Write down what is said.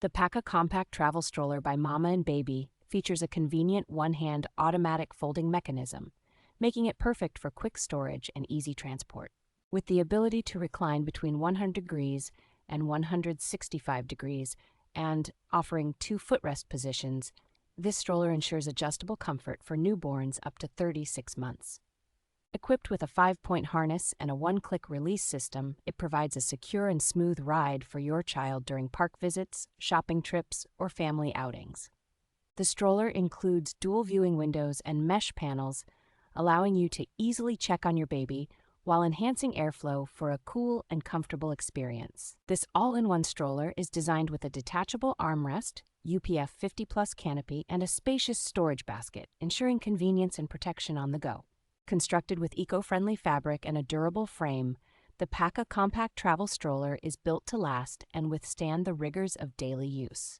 The Packa Compact Travel Stroller by Mama and Baby features a convenient one-hand automatic folding mechanism, making it perfect for quick storage and easy transport. With the ability to recline between 100 degrees and 165 degrees and offering two footrest positions, this stroller ensures adjustable comfort for newborns up to 36 months. Equipped with a 5-point harness and a one-click release system, it provides a secure and smooth ride for your child during park visits, shopping trips, or family outings. The stroller includes dual viewing windows and mesh panels, allowing you to easily check on your baby while enhancing airflow for a cool and comfortable experience. This all-in-one stroller is designed with a detachable armrest, UPF 50+ canopy, and a spacious storage basket, ensuring convenience and protection on the go. Constructed with eco-friendly fabric and a durable frame, the Packa Compact Travel Stroller is built to last and withstand the rigors of daily use.